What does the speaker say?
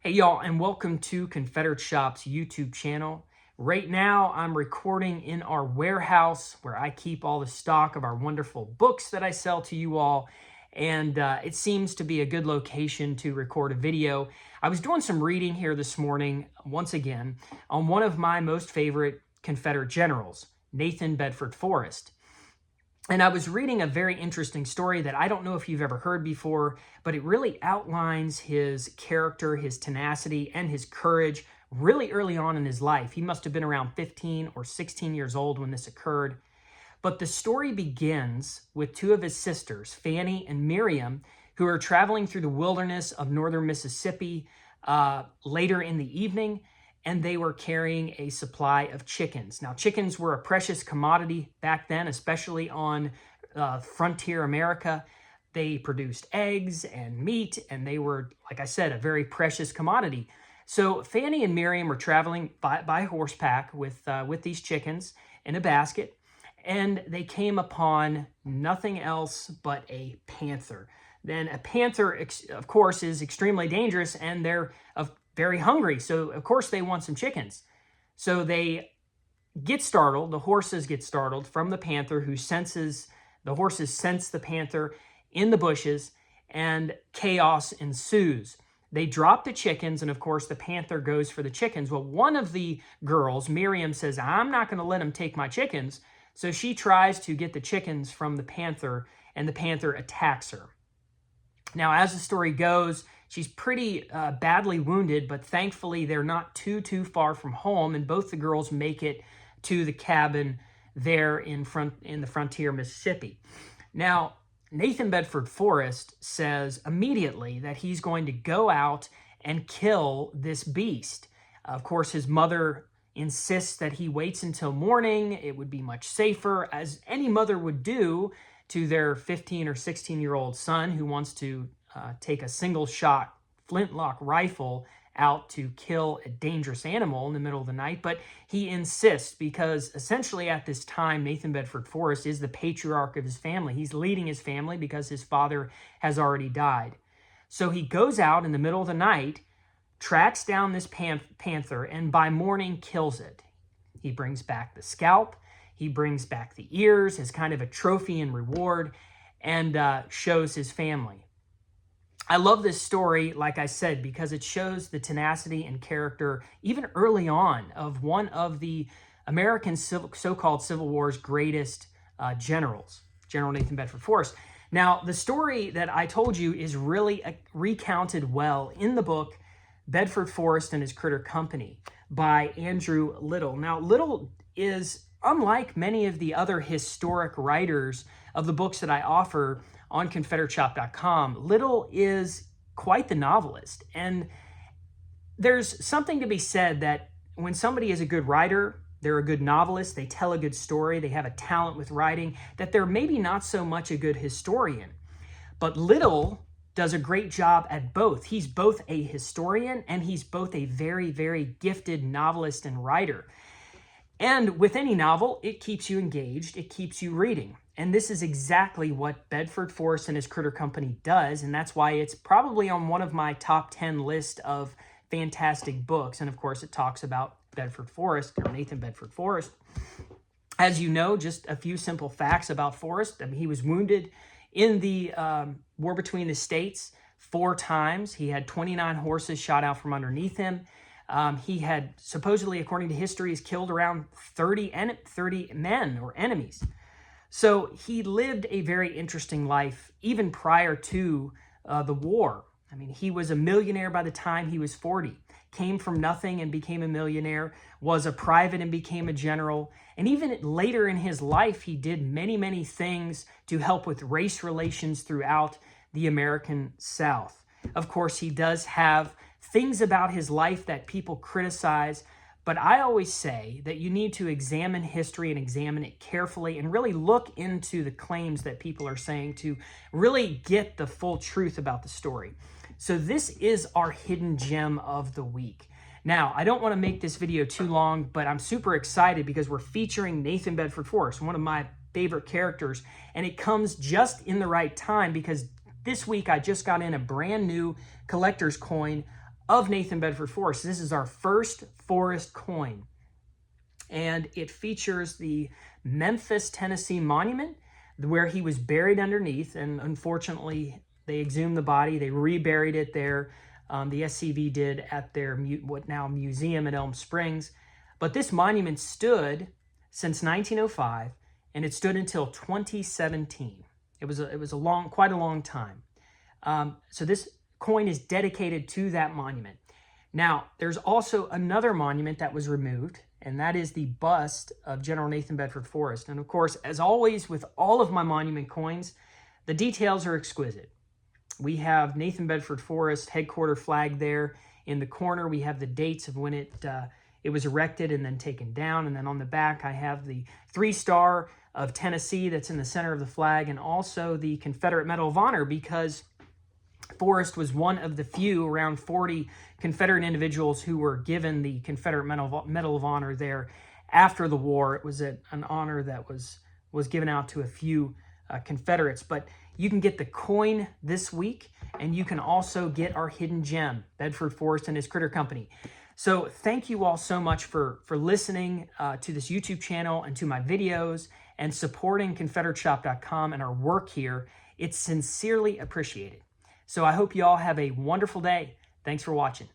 Hey y'all, and welcome to Confederate Shop's YouTube channel. Right now, I'm recording in our warehouse where I keep all the stock of our wonderful books that I sell to you all, and it seems to be a good location to record a video. I was doing some reading here this morning, once again, on one of my most favorite Confederate generals, Nathan Bedford Forrest. And I was reading a very interesting story that I don't know if you've ever heard before, but it really outlines his character, his tenacity, and his courage really early on in his life. He must have been around 15 or 16 years old when this occurred. But the story begins with two of his sisters, Fanny and Miriam, who are traveling through the wilderness of northern Mississippi later in the evening, and they were carrying a supply of chickens. Now, chickens were a precious commodity back then, especially on frontier America. They produced eggs and meat, and they were, like I said, a very precious commodity. So Fanny and Miriam were traveling by horseback with these chickens in a basket, and they came upon nothing else but a panther. Then a panther, of course, is extremely dangerous, and they're very hungry. So, of course, they want some chickens. So they get startled. The horses get startled from the panther, the horses sense the panther in the bushes, and chaos ensues. They drop the chickens, and of course, the panther goes for the chickens. Well, one of the girls, Miriam, says, "I'm not going to let him take my chickens." So she tries to get the chickens from the panther, and the panther attacks her. Now, as the story goes, she's pretty badly wounded, but thankfully they're not too far from home, and both the girls make it to the cabin there in the frontier Mississippi. Now, Nathan Bedford Forrest says immediately that he's going to go out and kill this beast. Of course, his mother insists that he waits until morning. It would be much safer, as any mother would do to their 15 or 16-year-old son who wants to take a single-shot flintlock rifle out to kill a dangerous animal in the middle of the night. But he insists because essentially at this time, Nathan Bedford Forrest is the patriarch of his family. He's leading his family because his father has already died. So he goes out in the middle of the night, tracks down this panther, and by morning kills it. He brings back the scalp. He brings back the ears as kind of a trophy and reward, and shows his family. I love this story, like I said, because it shows the tenacity and character, even early on, of one of the American so-called Civil War's greatest generals, General Nathan Bedford Forrest. Now, the story that I told you is really recounted well in the book Bedford Forrest and His Critter Company by Andrew Little. Now, Little is, unlike many of the other historic writers of the books that I offer on Confederateshop.com, Little is quite the novelist. And there's something to be said that when somebody is a good writer, they're a good novelist, they tell a good story, they have a talent with writing, that they're maybe not so much a good historian. But Little does a great job at both. He's both a historian and he's both a very, very gifted novelist and writer. And with any novel, it keeps you engaged, it keeps you reading. And this is exactly what Bedford Forrest and His Critter Company does, and that's why it's probably on one of my top 10 list of fantastic books. And of course, it talks about Bedford Forrest, or Nathan Bedford Forrest. As you know, just a few simple facts about Forrest. I mean, he was wounded in the war between the states 4 times. He had 29 horses shot out from underneath him. He had supposedly, according to history, has killed around 30 men or enemies. So he lived a very interesting life even prior to the war. I mean, he was a millionaire by the time he was 40, came from nothing and became a millionaire, was a private and became a general. And even later in his life, he did many things to help with race relations throughout the American South. Of course, he does have things about his life that people criticize, but I always say that you need to examine history and examine it carefully and really look into the claims that people are saying to really get the full truth about the story. So this is our hidden gem of the week. Now, I don't want to make this video too long, but I'm super excited because we're featuring Nathan Bedford Forrest, one of my favorite characters, and it comes just in the right time because this week I just got in a brand new collector's coin of Nathan Bedford Forrest. This is our first Forrest coin, and it features the Memphis, Tennessee monument where he was buried underneath, and unfortunately they exhumed the body. They reburied it there. The SCV did at their what now museum in Elm Springs. But this monument stood since 1905, and it stood until 2017. It was quite a long time. So this coin is dedicated to that monument. Now, there's also another monument that was removed, and that is the bust of General Nathan Bedford Forrest. And of course, as always with all of my monument coins, the details are exquisite. We have Nathan Bedford Forrest headquarter flag there. In the corner, we have the dates of when it was erected and then taken down. And then on the back, I have the 3-star of Tennessee that's in the center of the flag, and also the Confederate Medal of Honor, because Forrest was one of the few, around 40 Confederate individuals who were given the Confederate Medal of Honor there after the war. It was an honor that was given out to a few Confederates. But you can get the coin this week, and you can also get our hidden gem, Bedford Forrest and his Critter Company. So thank you all so much for listening to this YouTube channel and to my videos and supporting ConfederateShop.com and our work here. It's sincerely appreciated. So I hope you all have a wonderful day. Thanks for watching.